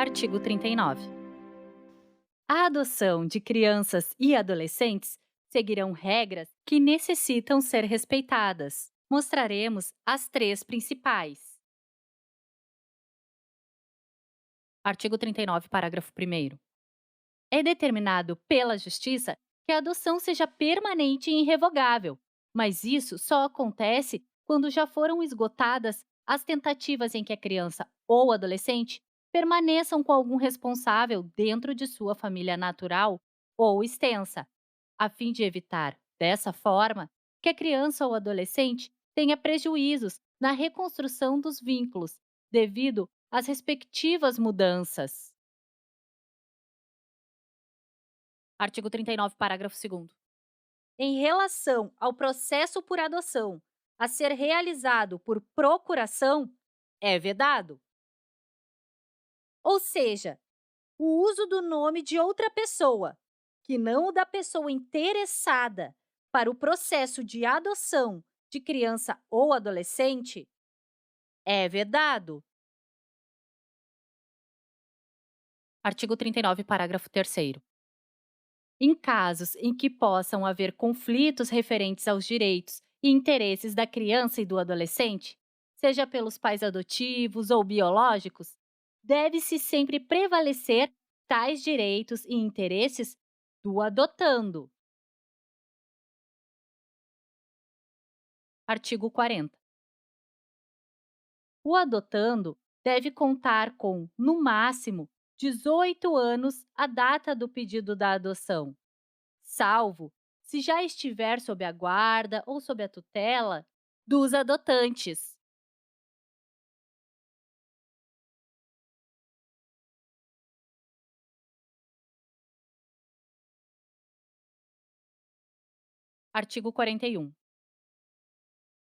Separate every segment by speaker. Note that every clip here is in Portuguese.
Speaker 1: Artigo 39. A adoção de crianças e adolescentes seguirão regras que necessitam ser respeitadas. Mostraremos as três principais. Artigo 39, parágrafo 1º. É determinado pela Justiça que a adoção seja permanente e irrevogável, mas isso só acontece quando já foram esgotadas as tentativas em que a criança ou adolescente permaneçam com algum responsável dentro de sua família natural ou extensa, a fim de evitar, dessa forma, que a criança ou adolescente tenha prejuízos na reconstrução dos vínculos, devido às respectivas mudanças. Artigo 39, parágrafo 2º. Em relação ao processo por adoção a ser realizado por procuração, é vedado. Ou seja, o uso do nome de outra pessoa, que não o da pessoa interessada, para o processo de adoção de criança ou adolescente, é vedado. Artigo 39, parágrafo 3º. Em casos em que possam haver conflitos referentes aos direitos e interesses da criança e do adolescente, seja pelos pais adotivos ou biológicos, deve-se sempre prevalecer tais direitos e interesses do adotando. Artigo 40. O adotando deve contar com, no máximo, 18 anos à data do pedido da adoção, salvo se já estiver sob a guarda ou sob a tutela dos adotantes. Artigo 41.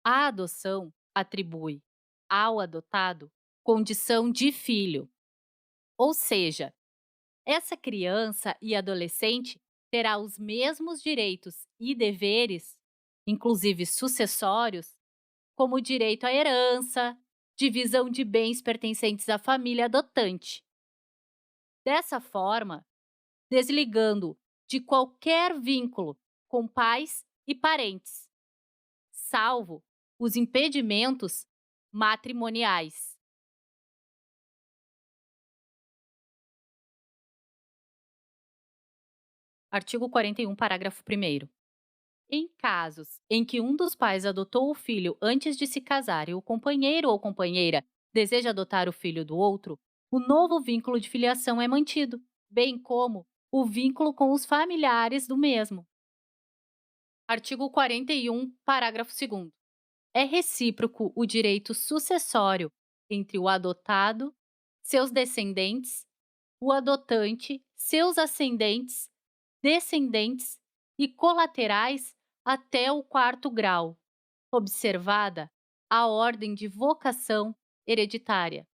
Speaker 1: A adoção atribui ao adotado condição de filho, ou seja, essa criança e adolescente terá os mesmos direitos e deveres, inclusive sucessórios, como o direito à herança, divisão de bens pertencentes à família adotante. Dessa forma, desligando de qualquer vínculo com pais e parentes, salvo os impedimentos matrimoniais. Artigo 41, parágrafo 1º. Em casos em que um dos pais adotou o filho antes de se casar e o companheiro ou companheira deseja adotar o filho do outro, o novo vínculo de filiação é mantido, bem como o vínculo com os familiares do mesmo. Artigo 41, parágrafo 2º. É recíproco o direito sucessório entre o adotado, seus descendentes, o adotante, seus ascendentes, descendentes e colaterais até o quarto grau, observada a ordem de vocação hereditária.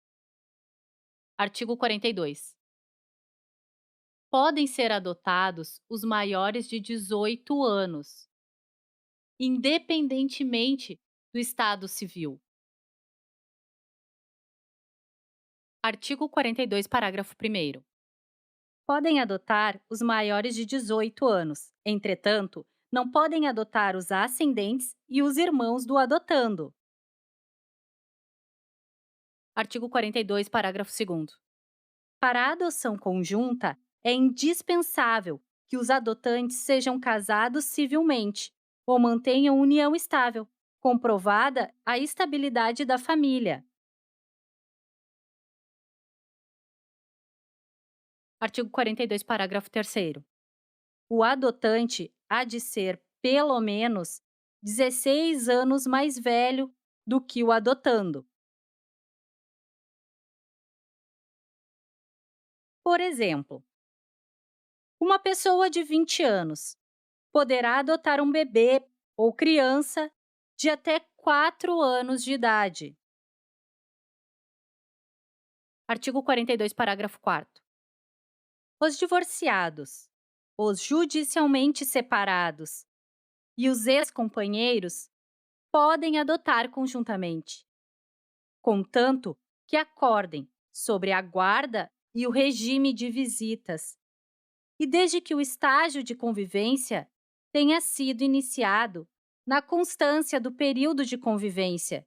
Speaker 1: Artigo 42. Podem ser adotados os maiores de 18 anos, independentemente do estado civil. Artigo 42, parágrafo 1º. Podem adotar os maiores de 18 anos. Entretanto, não podem adotar os ascendentes e os irmãos do adotando. Artigo 42, parágrafo 2º. Para a adoção conjunta, é indispensável que os adotantes sejam casados civilmente ou mantenham união estável, comprovada a estabilidade da família. Artigo 42, parágrafo 3º. O adotante há de ser, pelo menos, 16 anos mais velho do que o adotando. Por exemplo, uma pessoa de 20 anos poderá adotar um bebê ou criança de até 4 anos de idade. Artigo 42, parágrafo 4º. Os divorciados, os judicialmente separados e os ex-companheiros podem adotar conjuntamente, contanto que acordem sobre a guarda e o regime de visitas, e desde que o estágio de convivência tenha sido iniciado na constância do período de convivência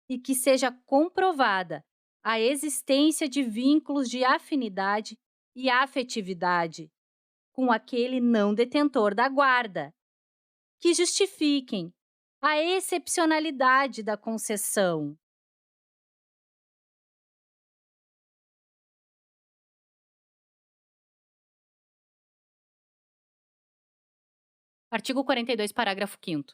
Speaker 1: e que seja comprovada a existência de vínculos de afinidade e afetividade com aquele não detentor da guarda, que justifiquem a excepcionalidade da concessão. Artigo 42, parágrafo 5º.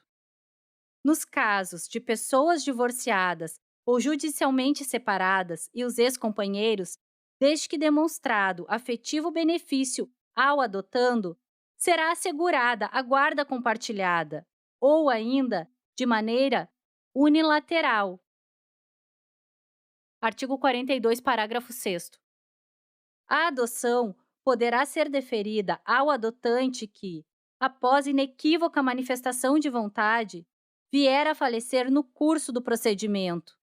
Speaker 1: Nos casos de pessoas divorciadas ou judicialmente separadas e os ex-companheiros, desde que demonstrado afetivo benefício ao adotando, será assegurada a guarda compartilhada ou ainda de maneira unilateral. Artigo 42, parágrafo 6º. A adoção poderá ser deferida ao adotante que, após inequívoca manifestação de vontade, vier a falecer no curso do procedimento,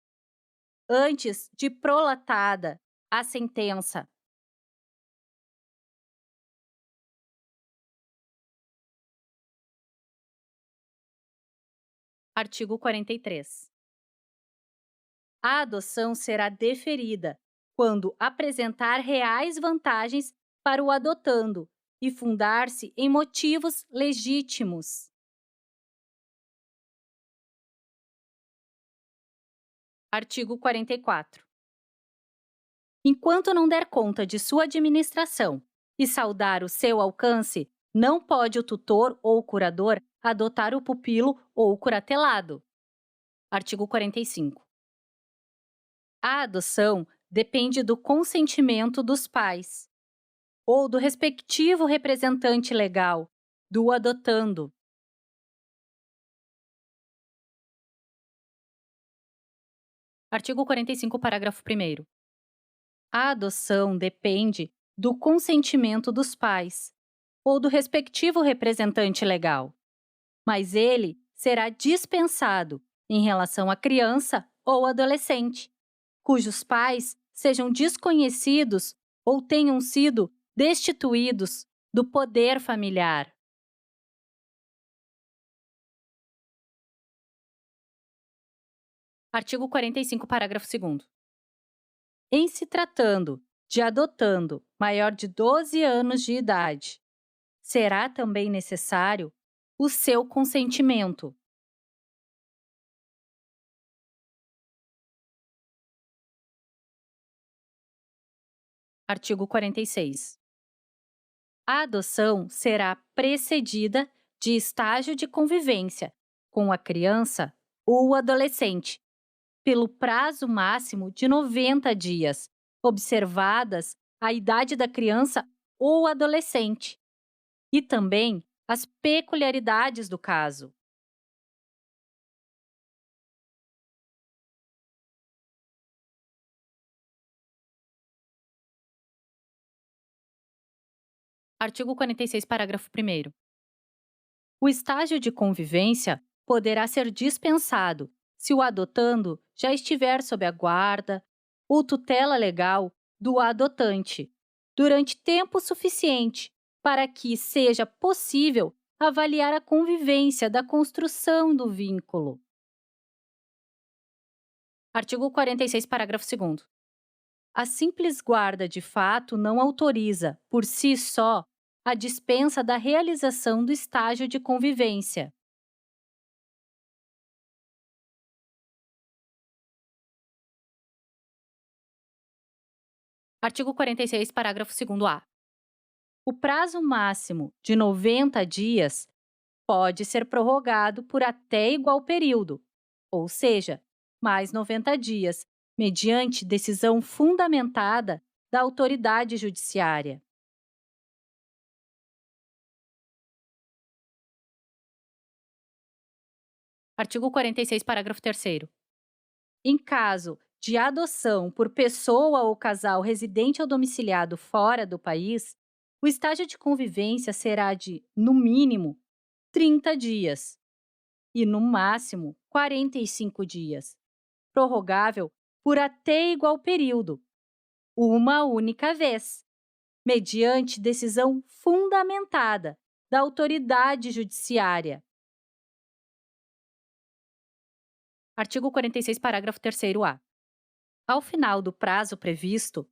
Speaker 1: antes de prolatada a sentença. Artigo 43. A adoção será deferida quando apresentar reais vantagens para o adotando e fundar-se em motivos legítimos. Artigo 44. Enquanto não der conta de sua administração e saldar o seu alcance, não pode o tutor ou o curador adotar o pupilo ou o curatelado. Artigo 45. A adoção depende do consentimento dos pais ou do respectivo representante legal do adotando. Artigo 45, parágrafo 1º. A adoção depende do consentimento dos pais ou do respectivo representante legal, mas ele será dispensado em relação à criança ou adolescente, cujos pais sejam desconhecidos ou tenham sido destituídos do poder familiar. Artigo 45, parágrafo 2º. Em se tratando de adotando maior de 12 anos de idade, será também necessário o seu consentimento. Artigo 46. A adoção será precedida de estágio de convivência com a criança ou o adolescente, pelo prazo máximo de 90 dias, observadas a idade da criança ou adolescente, e também as peculiaridades do caso. Artigo 46, parágrafo 1º. O estágio de convivência poderá ser dispensado se o adotando já estiver sob a guarda ou tutela legal do adotante, durante tempo suficiente para que seja possível avaliar a convivência da construção do vínculo. Artigo 46, parágrafo 2º. A simples guarda de fato não autoriza, por si só, a dispensa da realização do estágio de convivência. Artigo 46, parágrafo 2º-A. O prazo máximo de 90 dias pode ser prorrogado por até igual período, ou seja, mais 90 dias, mediante decisão fundamentada da autoridade judiciária. Artigo 46, parágrafo 3º. Em caso de adoção por pessoa ou casal residente ou domiciliado fora do país, o estágio de convivência será de, no mínimo, 30 dias e, no máximo, 45 dias, prorrogável por até igual período, uma única vez, mediante decisão fundamentada da autoridade judiciária. Artigo 46, parágrafo 3º-A. Ao final do prazo previsto,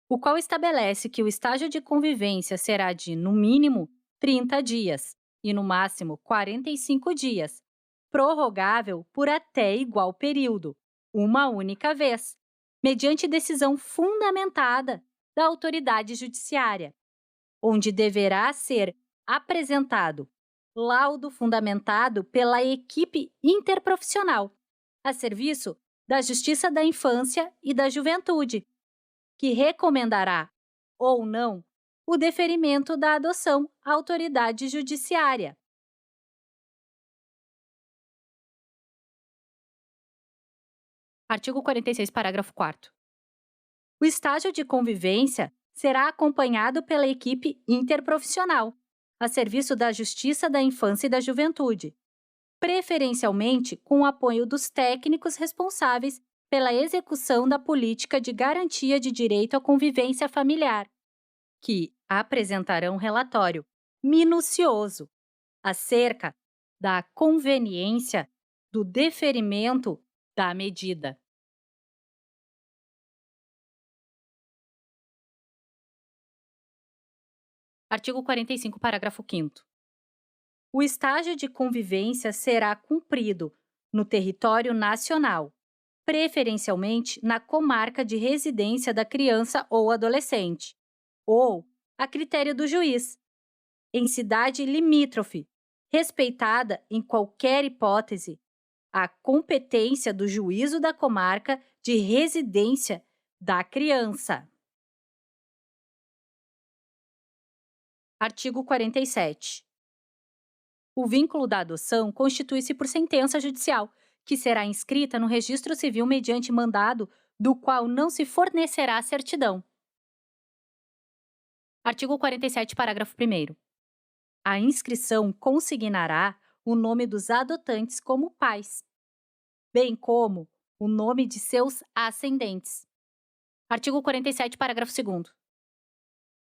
Speaker 1: o qual estabelece que o estágio de convivência será de, no mínimo, 30 dias e, no máximo, 45 dias, prorrogável por até igual período, uma única vez, mediante decisão fundamentada da autoridade judiciária, onde deverá ser apresentado laudo fundamentado pela equipe interprofissional, a serviço da Justiça da Infância e da Juventude, que recomendará, ou não, o deferimento da adoção à autoridade judiciária. Artigo 46, parágrafo 4º. O estágio de convivência será acompanhado pela equipe interprofissional, a serviço da Justiça da Infância e da Juventude, preferencialmente com o apoio dos técnicos responsáveis pela execução da política de garantia de direito à convivência familiar, que apresentarão relatório minucioso acerca da conveniência do deferimento da medida. Artigo 45, parágrafo 5º. O estágio de convivência será cumprido no território nacional, preferencialmente na comarca de residência da criança ou adolescente, ou a critério do juiz, em cidade limítrofe, respeitada em qualquer hipótese a competência do juízo da comarca de residência da criança. Artigo 47. O vínculo da adoção constitui-se por sentença judicial, que será inscrita no registro civil mediante mandado do qual não se fornecerá certidão. Artigo 47, parágrafo 1º. A inscrição consignará o nome dos adotantes como pais, bem como o nome de seus ascendentes. Artigo 47, parágrafo 2º.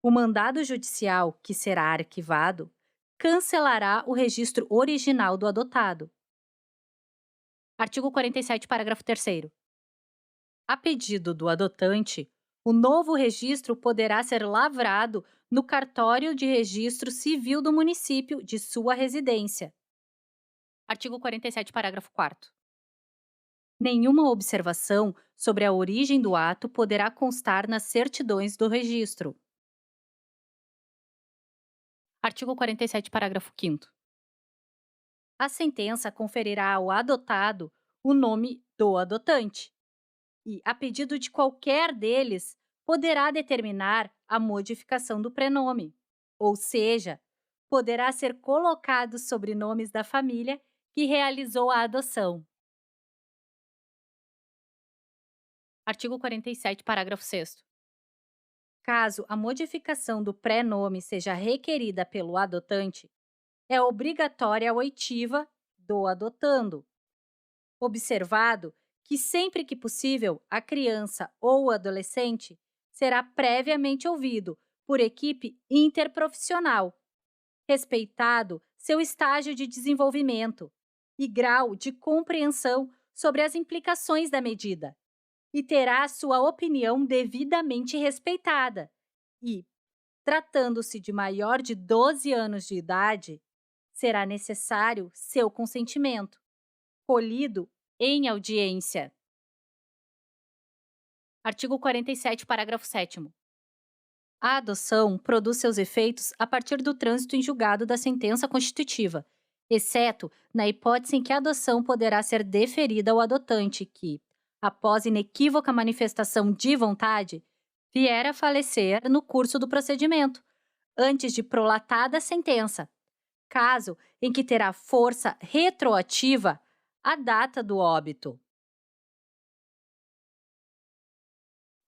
Speaker 1: O mandado judicial, que será arquivado, cancelará o registro original do adotado. Artigo 47, parágrafo 3º. A pedido do adotante, o novo registro poderá ser lavrado no cartório de registro civil do município de sua residência. Artigo 47, parágrafo 4º. Nenhuma observação sobre a origem do ato poderá constar nas certidões do registro. Artigo 47, parágrafo 5º. A sentença conferirá ao adotado o nome do adotante e, a pedido de qualquer deles, poderá determinar a modificação do prenome, ou seja, poderá ser colocado sobrenomes da família que realizou a adoção. Artigo 47, parágrafo 6º. Caso a modificação do pré-nome seja requerida pelo adotante, é obrigatória a oitiva do adotando, observado que sempre que possível a criança ou o adolescente será previamente ouvido por equipe interprofissional, respeitado seu estágio de desenvolvimento e grau de compreensão sobre as implicações da medida, e terá sua opinião devidamente respeitada e, tratando-se de maior de 12 anos de idade, será necessário seu consentimento, colhido em audiência. Artigo 47, parágrafo 7º. A adoção produz seus efeitos a partir do trânsito em julgado da sentença constitutiva, exceto na hipótese em que a adoção poderá ser deferida ao adotante que, após inequívoca manifestação de vontade, vier a falecer no curso do procedimento, antes de prolatada a sentença, caso em que terá força retroativa a data do óbito.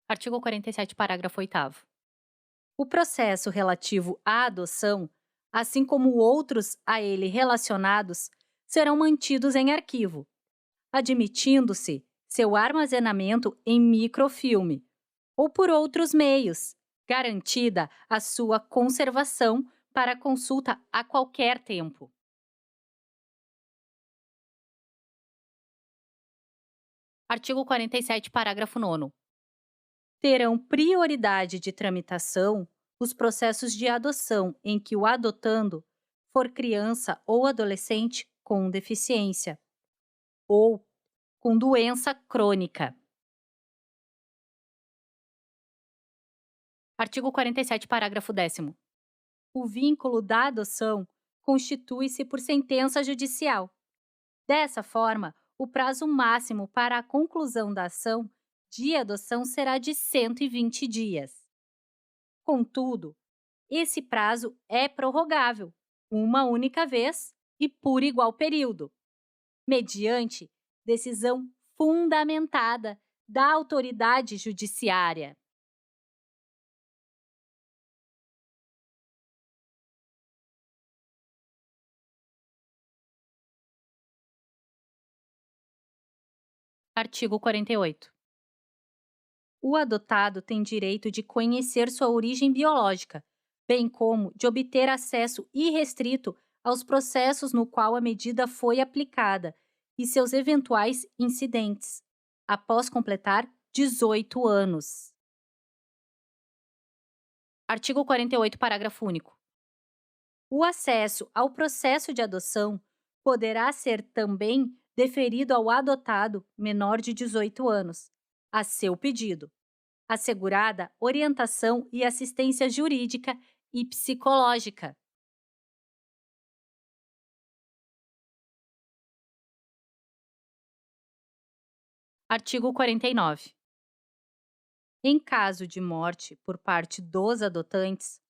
Speaker 1: Artigo 47, parágrafo 8º. O processo relativo à adoção, assim como outros a ele relacionados, serão mantidos em arquivo, admitindo-se seu armazenamento em microfilme, ou por outros meios, garantida a sua conservação para consulta a qualquer tempo. Artigo 47, parágrafo 9º. Terão prioridade de tramitação os processos de adoção em que o adotando for criança ou adolescente com deficiência ou com doença crônica. Artigo 47, parágrafo 10º. O vínculo da adoção constitui-se por sentença judicial. Dessa forma, o prazo máximo para a conclusão da ação de adoção será de 120 dias. Contudo, esse prazo é prorrogável, uma única vez e por igual período, mediante decisão fundamentada da autoridade judiciária. Artigo 48. O adotado tem direito de conhecer sua origem biológica, bem como de obter acesso irrestrito aos processos no qual a medida foi aplicada e seus eventuais incidentes, após completar 18 anos. Artigo 48, parágrafo único. O acesso ao processo de adoção poderá ser também deferido ao adotado menor de 18 anos, a seu pedido, assegurada orientação e assistência jurídica e psicológica. Artigo 49. Em caso de morte por parte dos adotantes,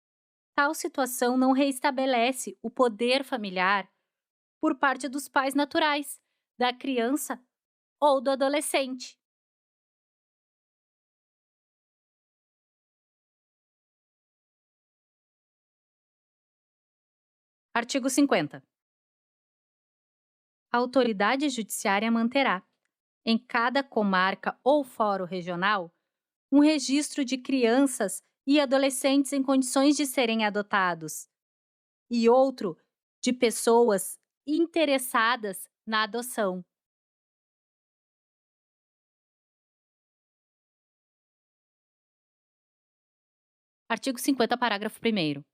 Speaker 1: tal situação não reestabelece o poder familiar por parte dos pais naturais, da criança ou do adolescente. Artigo 50. A autoridade judiciária manterá, em cada comarca ou fórum regional, um registro de crianças e adolescentes em condições de serem adotados, e outro de pessoas interessadas na adoção. Artigo 50, parágrafo 1º.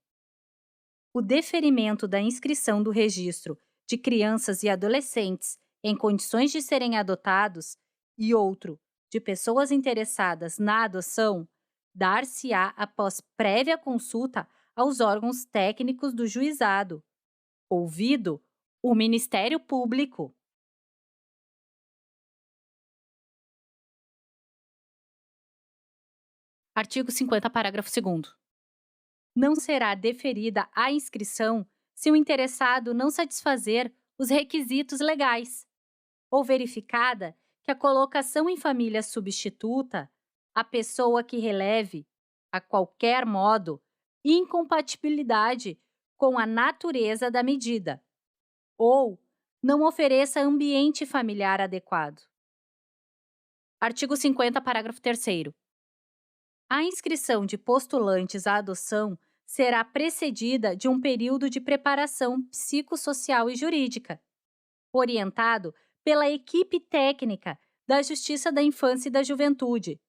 Speaker 1: O deferimento da inscrição do registro de crianças e adolescentes em condições de serem adotados e outro de pessoas interessadas na adoção dar-se-á após prévia consulta aos órgãos técnicos do juizado, ouvido o Ministério Público. Artigo 50, parágrafo 2º. Não será deferida a inscrição se o interessado não satisfazer os requisitos legais, ou verificada que a colocação em família substituta a pessoa que releve, a qualquer modo, incompatibilidade com a natureza da medida, ou não ofereça ambiente familiar adequado. Artigo 50, parágrafo 3º. A inscrição de postulantes à adoção será precedida de um período de preparação psicossocial e jurídica, orientado pela equipe técnica da Justiça da Infância e da Juventude,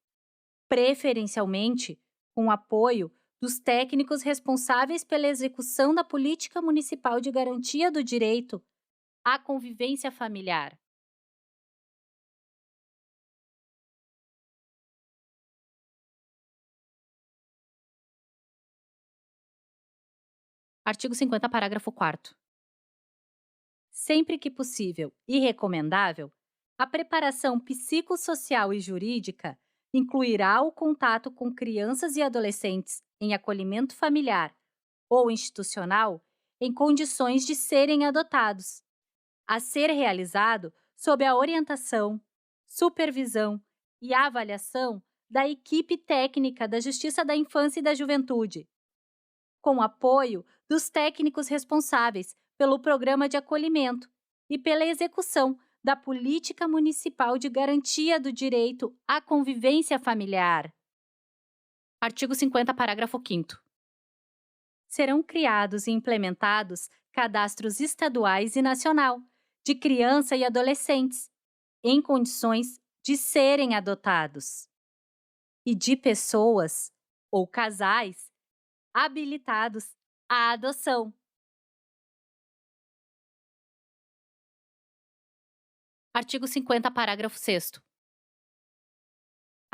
Speaker 1: preferencialmente com apoio dos técnicos responsáveis pela execução da Política Municipal de Garantia do Direito à Convivência Familiar. Artigo 50, parágrafo 4º. Sempre que possível e recomendável, a preparação psicossocial e jurídica incluirá o contato com crianças e adolescentes em acolhimento familiar ou institucional em condições de serem adotados, a ser realizado sob a orientação, supervisão e avaliação da equipe técnica da Justiça da Infância e da Juventude, com apoio dos técnicos responsáveis pelo programa de acolhimento e pela execução da Política Municipal de Garantia do Direito à Convivência Familiar. Artigo 50, parágrafo 5º. Serão criados e implementados cadastros estaduais e nacional de criança e adolescentes em condições de serem adotados e de pessoas ou casais habilitados à adoção. Artigo 50, parágrafo 6º.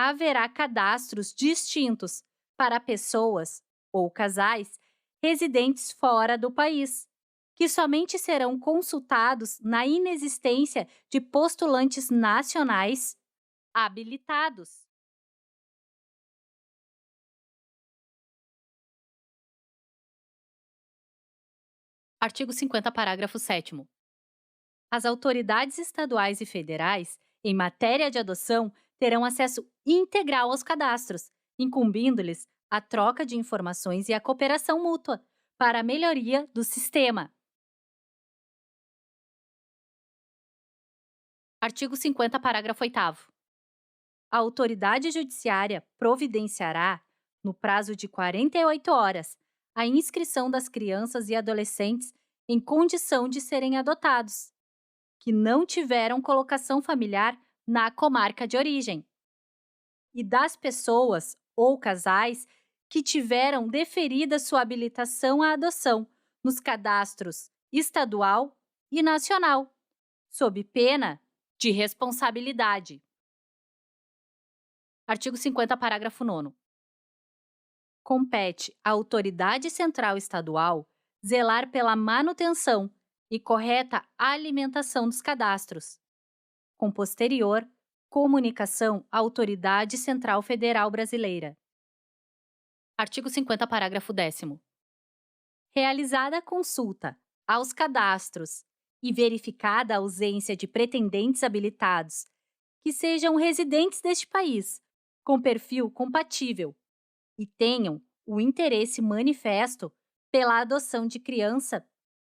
Speaker 1: Haverá cadastros distintos para pessoas ou casais residentes fora do país, que somente serão consultados na inexistência de postulantes nacionais habilitados. Artigo 50, parágrafo 7º. As autoridades estaduais e federais, em matéria de adoção, terão acesso integral aos cadastros, incumbindo-lhes a troca de informações e a cooperação mútua para a melhoria do sistema. Artigo 50, parágrafo 8º. A autoridade judiciária providenciará, no prazo de 48 horas, a inscrição das crianças e adolescentes em condição de serem adotados, que não tiveram colocação familiar na comarca de origem, e das pessoas ou casais que tiveram deferida sua habilitação à adoção nos cadastros estadual e nacional, sob pena de responsabilidade. Artigo 50, parágrafo 9º. Compete à autoridade central estadual zelar pela manutenção e correta alimentação dos cadastros, com posterior comunicação à Autoridade Central Federal Brasileira. Artigo 50, parágrafo 10º. Realizada a consulta aos cadastros e verificada a ausência de pretendentes habilitados que sejam residentes deste país, com perfil compatível e tenham o interesse manifesto pela adoção de criança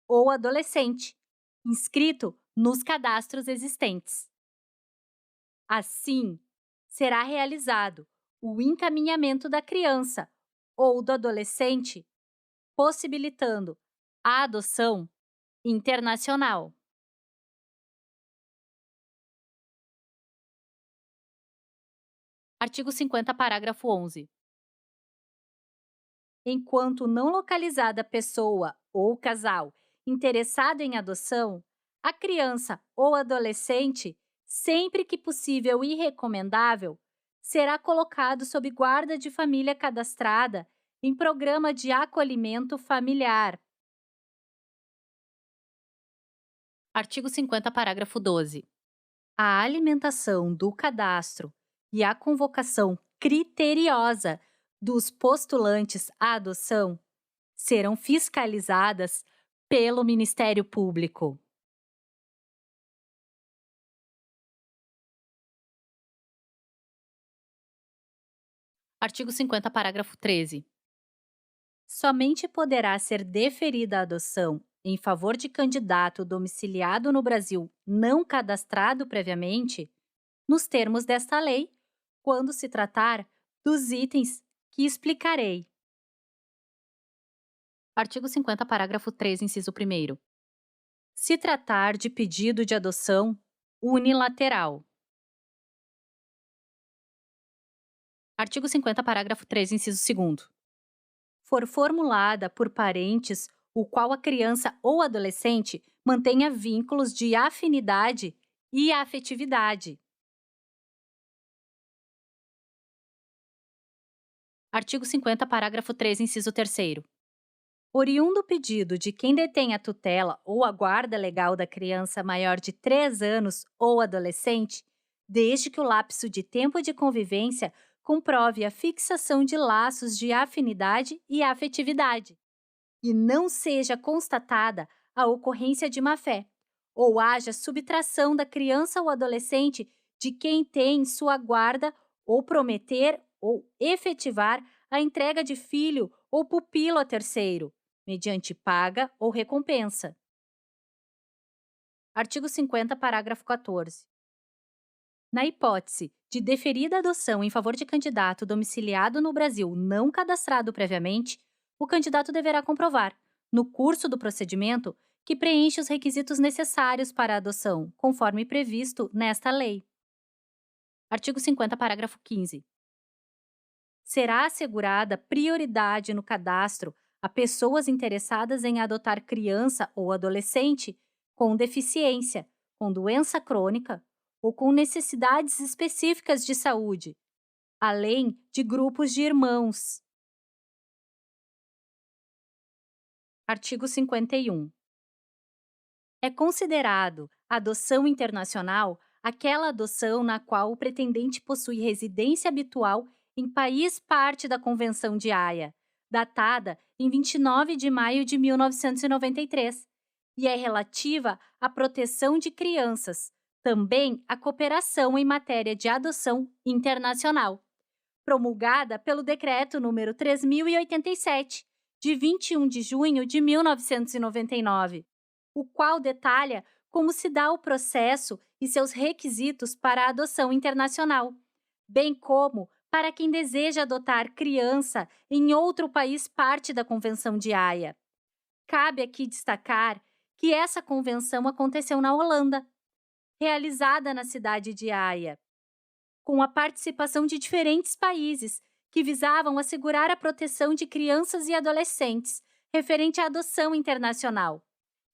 Speaker 1: ou adolescente, inscrito nos cadastros existentes. Assim, será realizado o encaminhamento da criança ou do adolescente, possibilitando a adoção internacional. Artigo 50, parágrafo 11º. Enquanto não localizada a pessoa ou casal interessado em adoção, a criança ou adolescente, sempre que possível e recomendável, será colocado sob guarda de família cadastrada em programa de acolhimento familiar. Artigo 50, parágrafo 12º. A alimentação do cadastro e a convocação criteriosa dos postulantes à adoção serão fiscalizadas pelo Ministério Público. Artigo 50, parágrafo 13º. Somente poderá ser deferida a adoção em favor de candidato domiciliado no Brasil não cadastrado previamente, nos termos desta lei, quando se tratar dos itens que explicarei. Artigo 50, parágrafo 3, inciso 1º. Se tratar de pedido de adoção unilateral. Artigo 50, parágrafo 3, inciso 2º. For formulada por parentes o qual a criança ou adolescente mantenha vínculos de afinidade e afetividade. Artigo 50, parágrafo 3, inciso 3º. Oriundo pedido de quem detém a tutela ou a guarda legal da criança maior de 3 anos ou adolescente, desde que o lapso de tempo de convivência comprove a fixação de laços de afinidade e afetividade, e não seja constatada a ocorrência de má-fé, ou haja subtração da criança ou adolescente de quem tem sua guarda ou prometer ou efetivar a entrega de filho ou pupilo a terceiro, mediante paga ou recompensa. Artigo 50, parágrafo 14º. Na hipótese de deferida adoção em favor de candidato domiciliado no Brasil não cadastrado previamente, o candidato deverá comprovar, no curso do procedimento, que preenche os requisitos necessários para a adoção, conforme previsto nesta lei. Artigo 50, parágrafo 15. Será assegurada prioridade no cadastro a pessoas interessadas em adotar criança ou adolescente com deficiência, com doença crônica ou com necessidades específicas de saúde, além de grupos de irmãos. Artigo 51. É considerado adoção internacional aquela adoção na qual o pretendente possui residência habitual em país parte da Convenção de Haia, datada em 29 de maio de 1993, e é relativa à proteção de crianças, também à cooperação em matéria de adoção internacional, promulgada pelo Decreto número 3087, de 21 de junho de 1999, o qual detalha como se dá o processo e seus requisitos para a adoção internacional, bem como para quem deseja adotar criança em outro país parte da Convenção de Haia. Cabe aqui destacar que essa convenção aconteceu na Holanda, realizada na cidade de Haia, com a participação de diferentes países que visavam assegurar a proteção de crianças e adolescentes referente à adoção internacional,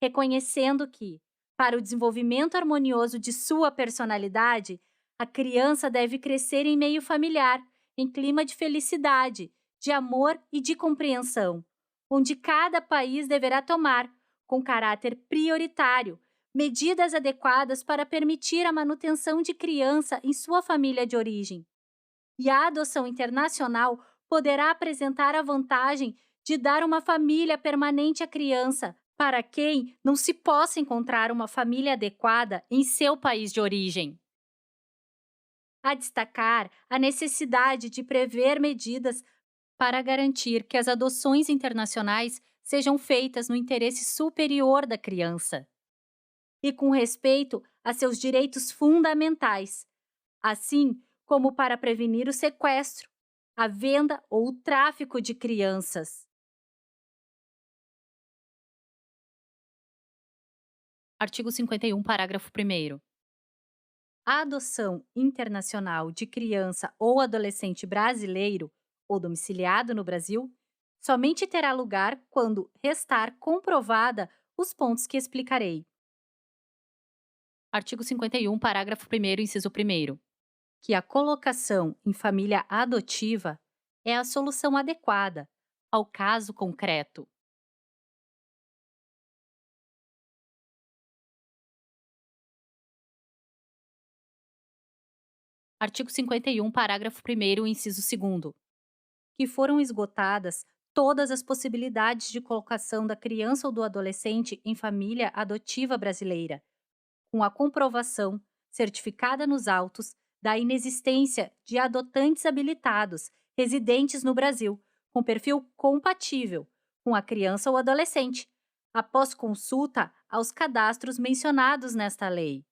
Speaker 1: reconhecendo que, para o desenvolvimento harmonioso de sua personalidade, a criança deve crescer em meio familiar, em clima de felicidade, de amor e de compreensão, onde cada país deverá tomar, com caráter prioritário, medidas adequadas para permitir a manutenção de criança em sua família de origem. E a adoção internacional poderá apresentar a vantagem de dar uma família permanente à criança, para quem não se possa encontrar uma família adequada em seu país de origem. A destacar a necessidade de prever medidas para garantir que as adoções internacionais sejam feitas no interesse superior da criança e com respeito a seus direitos fundamentais, assim como para prevenir o sequestro, a venda ou o tráfico de crianças. Artigo 51, parágrafo 1º. A adoção internacional de criança ou adolescente brasileiro ou domiciliado no Brasil somente terá lugar quando restar comprovada os pontos que explicarei. Artigo 51, parágrafo 1º, inciso 1º. Que a colocação em família adotiva é a solução adequada ao caso concreto. Artigo 51, parágrafo 1º, inciso 2º. Que foram esgotadas todas as possibilidades de colocação da criança ou do adolescente em família adotiva brasileira, com a comprovação, certificada nos autos, da inexistência de adotantes habilitados residentes no Brasil, com perfil compatível com a criança ou adolescente, após consulta aos cadastros mencionados nesta lei.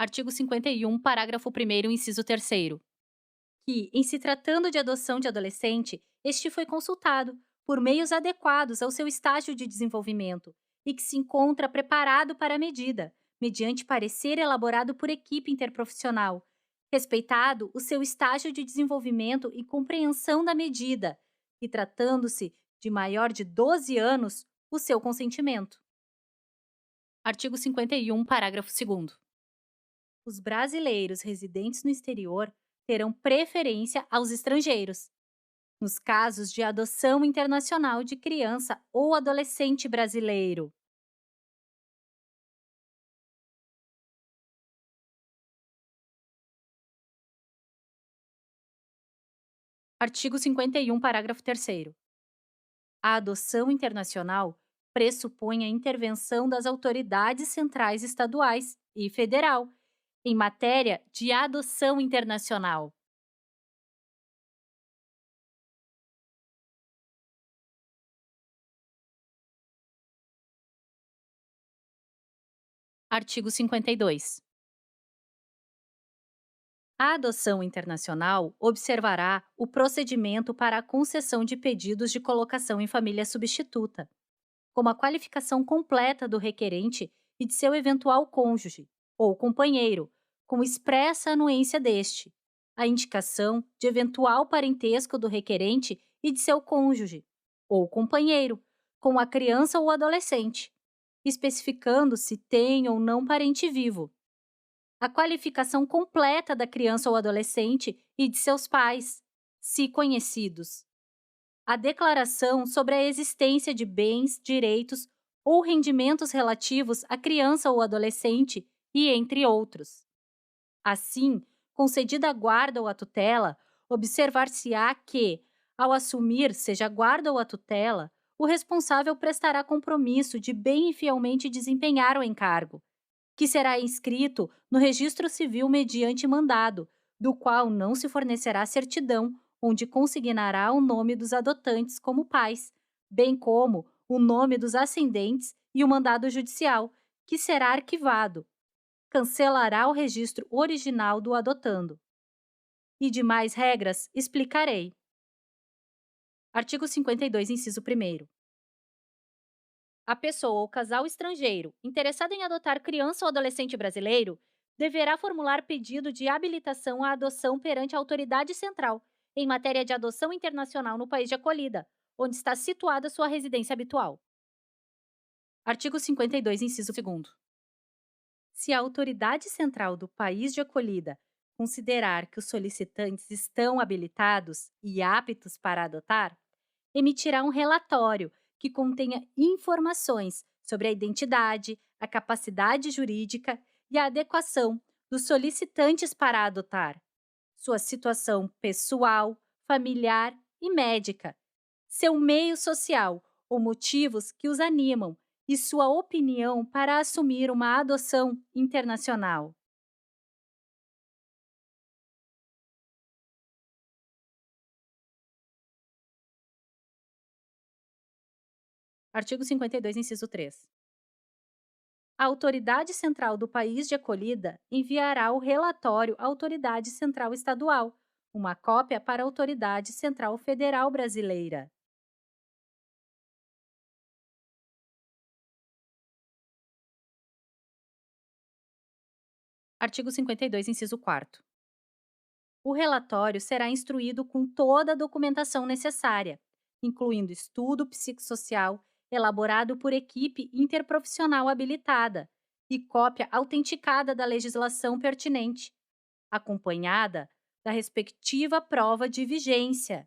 Speaker 1: Artigo 51, parágrafo 1º, inciso 3º. Que, em se tratando de adoção de adolescente, este foi consultado, por meios adequados ao seu estágio de desenvolvimento, e que se encontra preparado para a medida, mediante parecer elaborado por equipe interprofissional, respeitado o seu estágio de desenvolvimento e compreensão da medida, e tratando-se de maior de 12 anos, o seu consentimento. Artigo 51, parágrafo 2º. Os brasileiros residentes no exterior terão preferência aos estrangeiros, nos casos de adoção internacional de criança ou adolescente brasileiro. Artigo 51, parágrafo 3º. A adoção internacional pressupõe a intervenção das autoridades centrais estaduais e federal em matéria de adoção internacional. Artigo 52. A adoção internacional observará o procedimento para a concessão de pedidos de colocação em família substituta, como a qualificação completa do requerente e de seu eventual cônjuge ou companheiro, com expressa anuência deste, a indicação de eventual parentesco do requerente e de seu cônjuge ou companheiro, com a criança ou adolescente, especificando se tem ou não parente vivo, a qualificação completa da criança ou adolescente e de seus pais, se conhecidos, a declaração sobre a existência de bens, direitos ou rendimentos relativos à criança ou adolescente e entre outros. Assim, concedida a guarda ou a tutela, observar-se-á que, ao assumir seja a guarda ou a tutela, o responsável prestará compromisso de bem e fielmente desempenhar o encargo, que será inscrito no registro civil mediante mandado, do qual não se fornecerá certidão, onde consignará o nome dos adotantes como pais, bem como o nome dos ascendentes e o mandado judicial, que será arquivado. Cancelará o registro original do adotando. E demais regras explicarei. Artigo 52, inciso 1º. A pessoa ou casal estrangeiro interessado em adotar criança ou adolescente brasileiro deverá formular pedido de habilitação à adoção perante a autoridade central em matéria de adoção internacional no país de acolhida, onde está situada sua residência habitual. Artigo 52, inciso 2º. Se a autoridade central do país de acolhida considerar que os solicitantes estão habilitados e aptos para adotar, emitirá um relatório que contenha informações sobre a identidade, a capacidade jurídica e a adequação dos solicitantes para adotar, sua situação pessoal, familiar e médica, seu meio social ou motivos que os animam e sua opinião para assumir uma adoção internacional. Artigo 52, inciso 3. A autoridade central do país de acolhida enviará o relatório à autoridade central estadual, uma cópia para a autoridade central federal brasileira. Artigo 52, inciso 4º. O relatório será instruído com toda a documentação necessária, incluindo estudo psicossocial elaborado por equipe interprofissional habilitada e cópia autenticada da legislação pertinente, acompanhada da respectiva prova de vigência.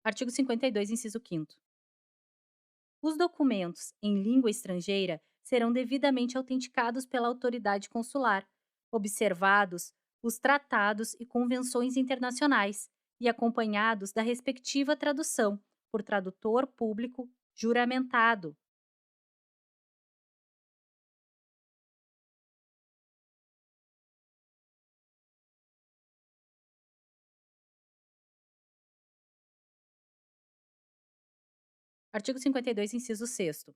Speaker 1: Artigo 52, inciso 5º. Os documentos em língua estrangeira serão devidamente autenticados pela autoridade consular, observados os tratados e convenções internacionais e acompanhados da respectiva tradução por tradutor público juramentado. Artigo 52, inciso 6º.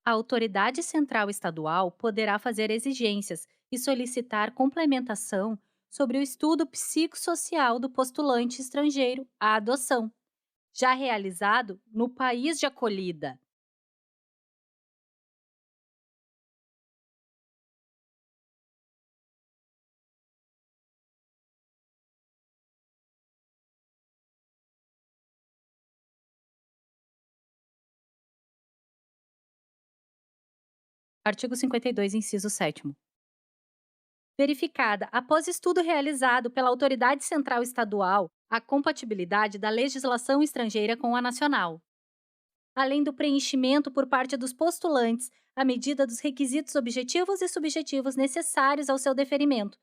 Speaker 1: A autoridade central estadual poderá fazer exigências e solicitar complementação sobre o estudo psicossocial do postulante estrangeiro à adoção, já realizado no país de acolhida. Artigo 52, inciso 7º. Verificada, após estudo realizado pela autoridade central estadual, a compatibilidade da legislação estrangeira com a nacional, além do preenchimento por parte dos postulantes à medida dos requisitos objetivos e subjetivos necessários ao seu deferimento,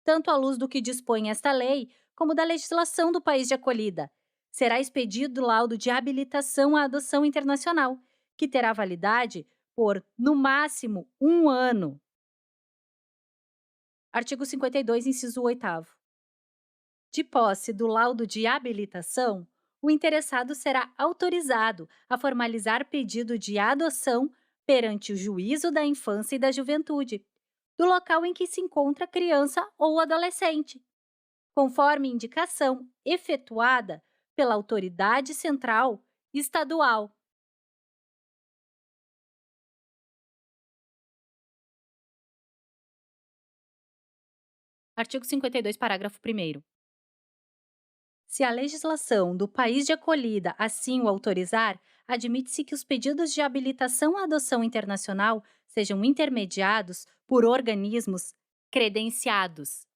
Speaker 1: tanto à luz do que dispõe esta lei, como da legislação do país de acolhida. Será expedido laudo de habilitação à adoção internacional, que terá validade por, no máximo, 1 ano. Artigo 52, inciso 8º. De posse do laudo de habilitação, O interessado será autorizado a formalizar pedido de adoção perante o juízo da infância e da juventude, do local em que se encontra a criança ou adolescente, conforme indicação efetuada pela autoridade central estadual. Artigo 52, parágrafo primeiro. Se a legislação do país de acolhida assim o autorizar, admite-se que os pedidos de habilitação à adoção internacional sejam intermediados por organismos credenciados.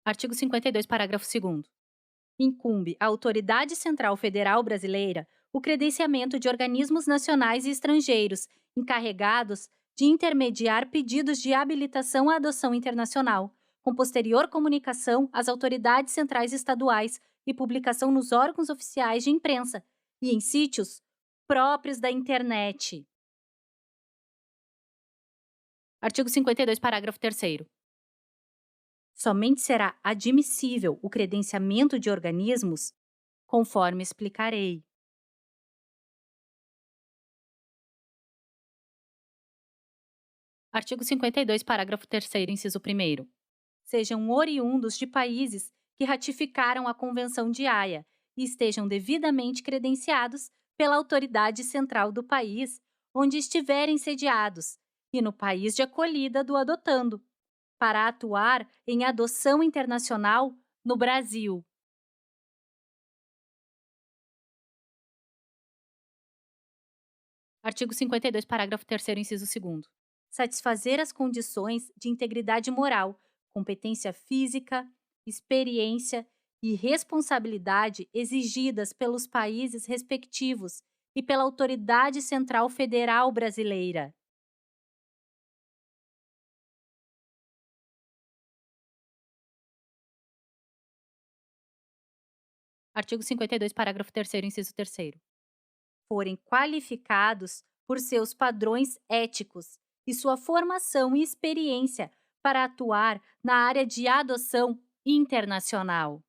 Speaker 1: Artigo 52, parágrafo segundo. Incumbe à Autoridade Central Federal Brasileira o credenciamento de organismos nacionais e estrangeiros encarregados de intermediar pedidos de habilitação à adoção internacional, com posterior comunicação às autoridades centrais estaduais e publicação nos órgãos oficiais de imprensa e em sítios próprios da internet. Artigo 52, parágrafo terceiro. Somente será admissível o credenciamento de organismos conforme explicarei. Artigo 52, parágrafo terceiro, inciso primeiro. Sejam oriundos de países que ratificaram a Convenção de Haia e estejam devidamente credenciados pela autoridade central do país onde estiverem sediados e no país de acolhida do adotando, para atuar em adoção internacional no Brasil. Artigo 52, parágrafo terceiro, inciso segundo. Satisfazer as condições de integridade moral, competência física, experiência e responsabilidade exigidas pelos países respectivos e pela Autoridade Central Federal Brasileira. Artigo 52, parágrafo terceiro, inciso terceiro. Forem qualificados por seus padrões éticos e sua formação e experiência para atuar na área de adoção internacional.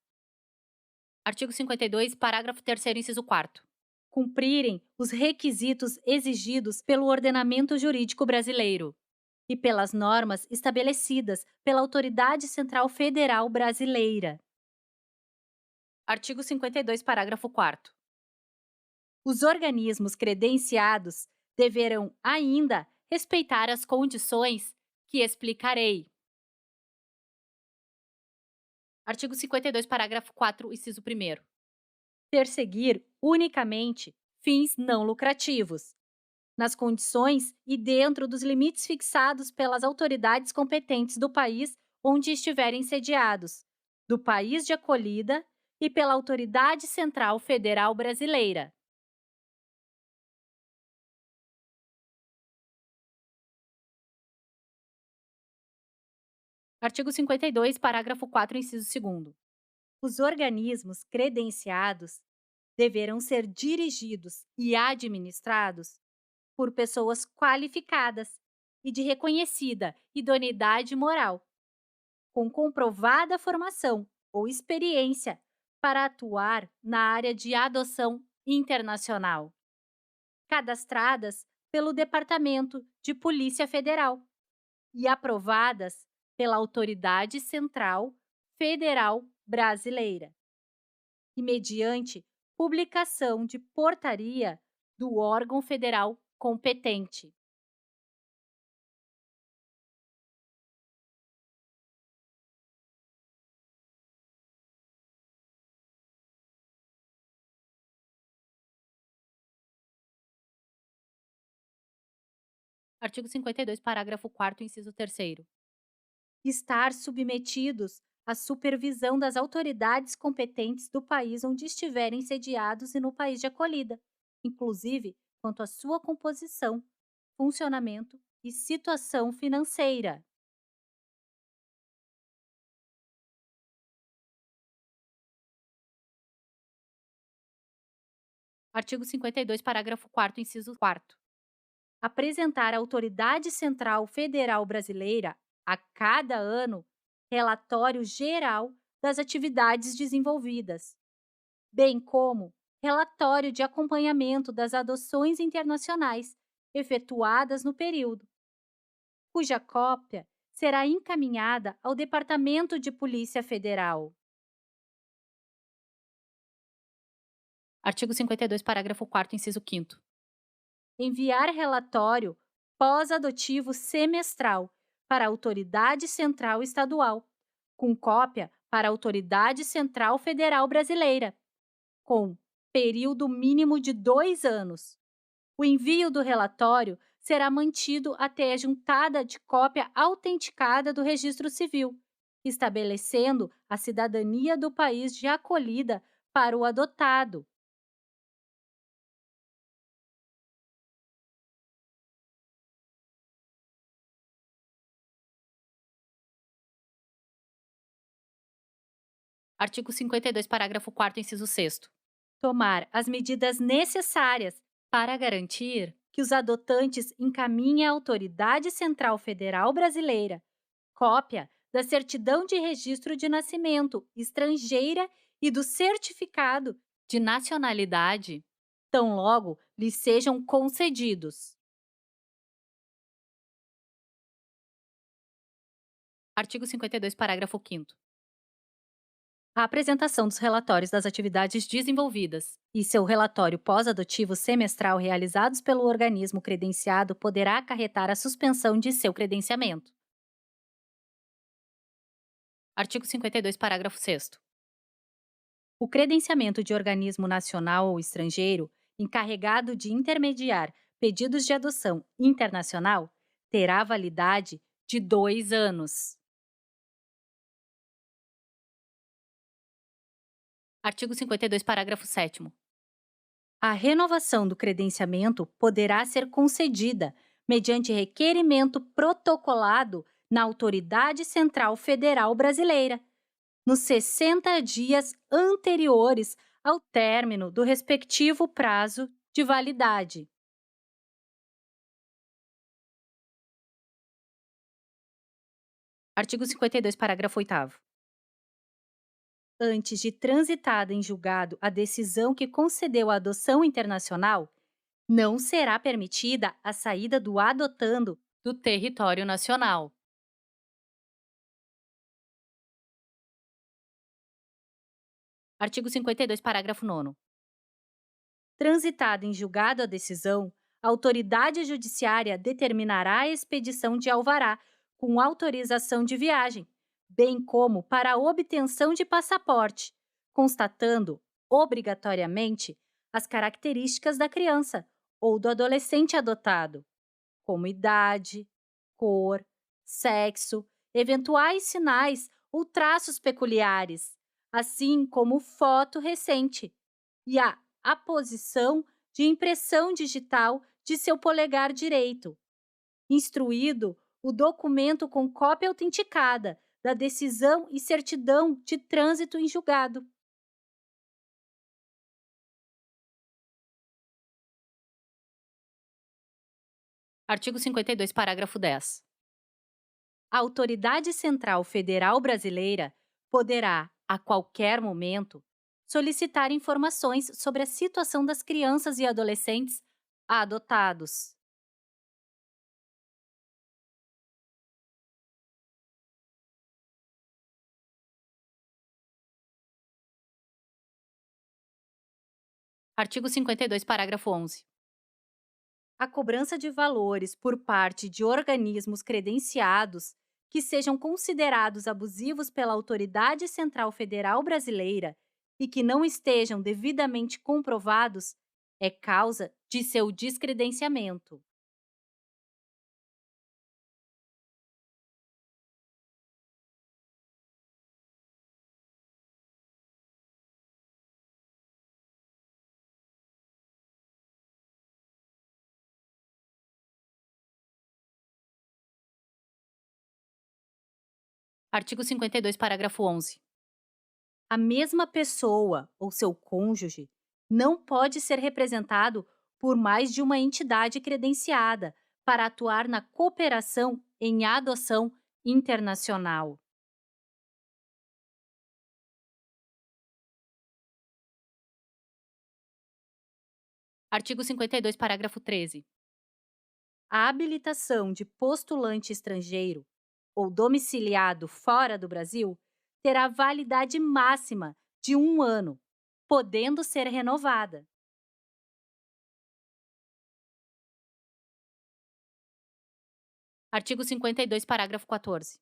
Speaker 1: Artigo 52, parágrafo terceiro, inciso quarto. Cumprirem os requisitos exigidos pelo ordenamento jurídico brasileiro e pelas normas estabelecidas pela Autoridade Central Federal Brasileira. Artigo 52, parágrafo quarto. Os organismos credenciados deverão ainda respeitar as condições que explicarei. Artigo 52, parágrafo 4, inciso primeiro. Perseguir unicamente fins não lucrativos, nas condições e dentro dos limites fixados pelas autoridades competentes do país onde estiverem sediados, do país de acolhida e pela Autoridade Central Federal Brasileira. Artigo 52, parágrafo 4, inciso segundo. Os organismos credenciados deverão ser dirigidos e administrados por pessoas qualificadas e de reconhecida idoneidade moral, com comprovada formação ou experiência para atuar na área de adoção internacional, cadastradas pelo Departamento de Polícia Federal e aprovadas pela Autoridade Central Federal Brasileira, e mediante publicação de portaria do órgão federal competente. Artigo 52, parágrafo 4º, inciso terceiro. Estar submetidos à supervisão das autoridades competentes do país onde estiverem sediados e no país de acolhida, inclusive quanto à sua composição, funcionamento e situação financeira. Artigo 52, parágrafo 4º, inciso 4º. Apresentar à Autoridade Central Federal Brasileira, a cada ano, relatório geral das atividades desenvolvidas, bem como relatório de acompanhamento das adoções internacionais efetuadas no período, cuja cópia será encaminhada ao Departamento de Polícia Federal. Artigo 52, parágrafo 4º, inciso 5º. Enviar relatório pós-adotivo semestral para a Autoridade Central Estadual, com cópia para a Autoridade Central Federal Brasileira, com período mínimo de 2 anos. O envio do relatório será mantido até a juntada de cópia autenticada do Registro Civil, estabelecendo a cidadania do país de acolhida para o adotado. Artigo 52, parágrafo 4º, inciso 6º. Tomar as medidas necessárias para garantir que os adotantes encaminhem à Autoridade Central Federal Brasileira cópia da certidão de registro de nascimento estrangeira e do certificado de nacionalidade, tão logo lhes sejam concedidos. Artigo 52, parágrafo 5º. A apresentação dos relatórios das atividades desenvolvidas e seu relatório pós-adotivo semestral realizados pelo organismo credenciado poderá acarretar a suspensão de seu credenciamento. Artigo 52, parágrafo 6º. O credenciamento de organismo nacional ou estrangeiro encarregado de intermediar pedidos de adoção internacional terá validade de 2 anos. Artigo 52, parágrafo 7º. A renovação do credenciamento poderá ser concedida mediante requerimento protocolado na Autoridade Central Federal Brasileira, nos 60 dias anteriores ao término do respectivo prazo de validade. Artigo 52, parágrafo 8º. Antes de transitada em julgado a decisão que concedeu a adoção internacional, não será permitida a saída do adotando do território nacional. Artigo 52, parágrafo 9º. Transitada em julgado a decisão, a autoridade judiciária determinará a expedição de alvará com autorização de viagem, bem como para a obtenção de passaporte, constatando, obrigatoriamente, as características da criança ou do adolescente adotado, como idade, cor, sexo, eventuais sinais ou traços peculiares, assim como foto recente, e a aposição de impressão digital de seu polegar direito. Instruído o documento com cópia autenticada da decisão e certidão de trânsito em julgado. Artigo 52, parágrafo 10º. A Autoridade Central Federal Brasileira poderá, a qualquer momento, solicitar informações sobre a situação das crianças e adolescentes adotados. Artigo 52, parágrafo 11º. A cobrança de valores por parte de organismos credenciados que sejam considerados abusivos pela Autoridade Central Federal Brasileira e que não estejam devidamente comprovados é causa de seu descredenciamento. Artigo 52, parágrafo 11º. A mesma pessoa ou seu cônjuge não pode ser representado por mais de uma entidade credenciada para atuar na cooperação em adoção internacional. Artigo 52, parágrafo 13. A habilitação de postulante estrangeiro ou domiciliado fora do Brasil terá validade máxima de 1 ano, podendo ser renovada. Artigo 52, parágrafo 14.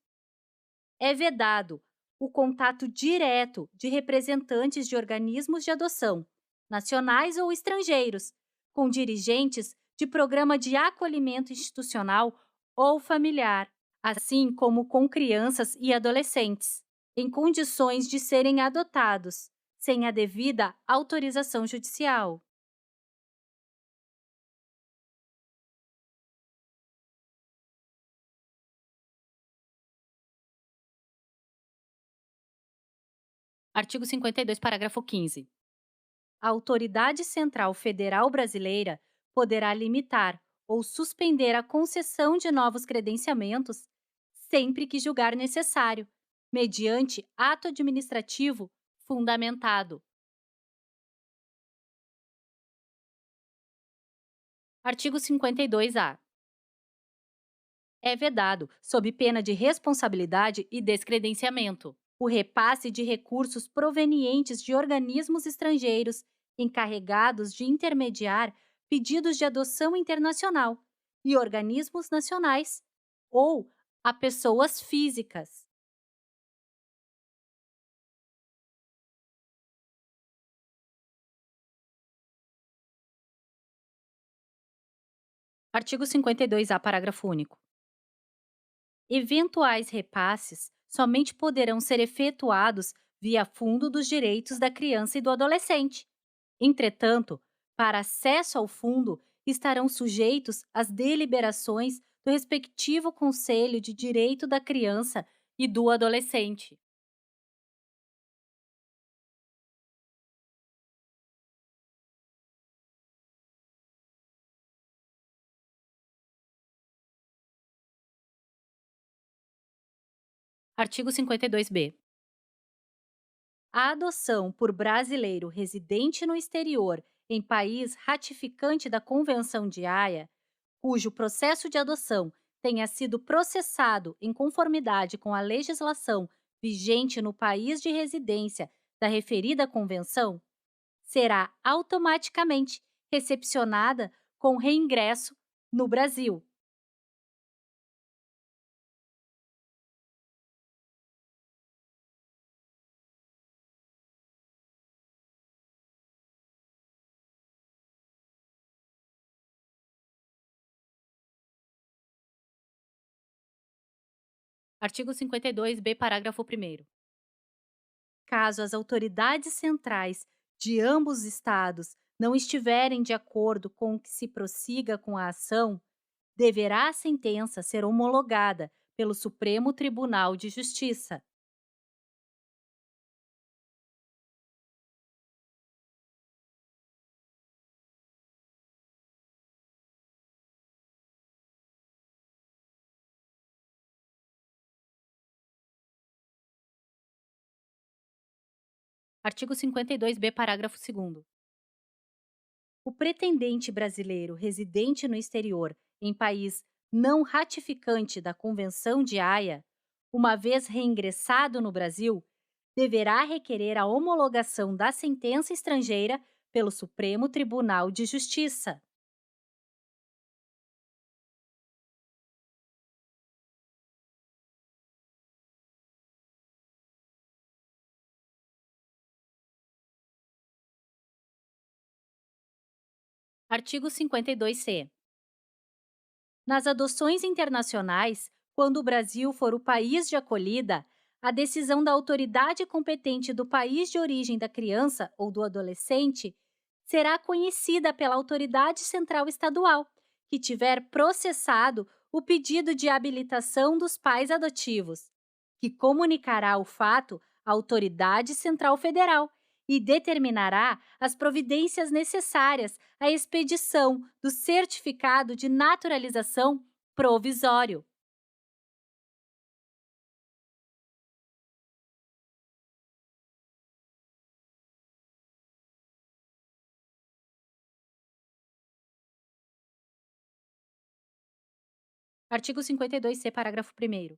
Speaker 1: É vedado o contato direto de representantes de organismos de adoção, nacionais ou estrangeiros, com dirigentes de programa de acolhimento institucional ou familiar, assim como com crianças e adolescentes, em condições de serem adotados, sem a devida autorização judicial. Artigo 52, parágrafo 15. A Autoridade Central Federal Brasileira poderá limitar ou suspender a concessão de novos credenciamentos sempre que julgar necessário, mediante ato administrativo fundamentado. Artigo 52-A. É vedado, sob pena de responsabilidade e descredenciamento, o repasse de recursos provenientes de organismos estrangeiros encarregados de intermediar pedidos de adoção internacional e organismos nacionais ou a pessoas físicas. Artigo 52-A, parágrafo único. Eventuais repasses somente poderão ser efetuados via Fundo dos Direitos da Criança e do Adolescente. Entretanto, para acesso ao fundo, estarão sujeitos às deliberações do respectivo Conselho de Direito da Criança e do Adolescente. Artigo 52-B. A adoção por brasileiro residente no exterior em país ratificante da Convenção de Haia, cujo processo de adoção tenha sido processado em conformidade com a legislação vigente no país de residência da referida convenção, será automaticamente recepcionada com reingresso no Brasil. Artigo 52-B, parágrafo 1º. Caso as autoridades centrais de ambos os estados não estiverem de acordo com que se prossiga com a ação, deverá a sentença ser homologada pelo Supremo Tribunal de Justiça. Artigo 52-B, parágrafo 2º. O pretendente brasileiro residente no exterior em país não ratificante da Convenção de Haia, uma vez reingressado no Brasil, deverá requerer a homologação da sentença estrangeira pelo Supremo Tribunal de Justiça. Artigo 52-C. Nas adoções internacionais, quando o Brasil for o país de acolhida, a decisão da autoridade competente do país de origem da criança ou do adolescente será conhecida pela autoridade central estadual, que tiver processado o pedido de habilitação dos pais adotivos, que comunicará o fato à autoridade central federal e determinará as providências necessárias à expedição do certificado de naturalização provisório. Artigo 52C, parágrafo primeiro.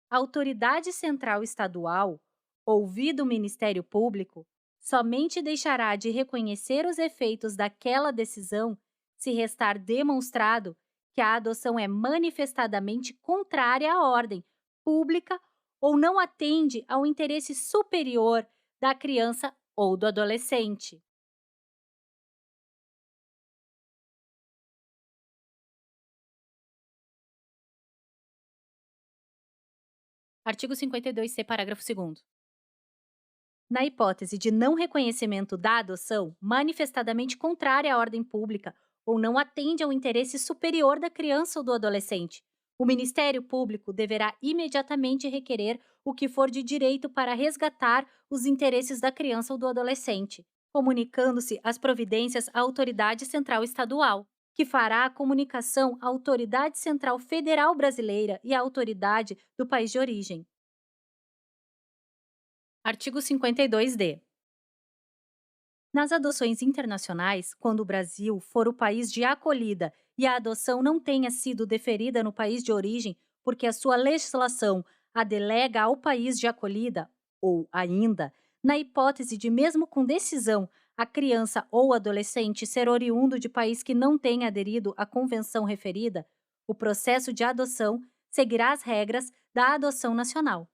Speaker 1: A autoridade central estadual, ouvido o Ministério Público, somente deixará de reconhecer os efeitos daquela decisão se restar demonstrado que a adoção é manifestadamente contrária à ordem pública ou não atende ao interesse superior da criança ou do adolescente. Artigo 52C, parágrafo segundo. Na hipótese de não reconhecimento da adoção, manifestadamente contrária à ordem pública ou não atende ao interesse superior da criança ou do adolescente, o Ministério Público deverá imediatamente requerer o que for de direito para resgatar os interesses da criança ou do adolescente, comunicando-se as providências à Autoridade Central Estadual, que fará a comunicação à Autoridade Central Federal Brasileira e à autoridade do país de origem. Artigo 52D. Nas adoções internacionais, quando o Brasil for o país de acolhida e a adoção não tenha sido deferida no país de origem porque a sua legislação a delega ao país de acolhida, ou ainda, na hipótese de, mesmo com decisão, a criança ou adolescente ser oriundo de país que não tenha aderido à convenção referida, o processo de adoção seguirá as regras da adoção nacional.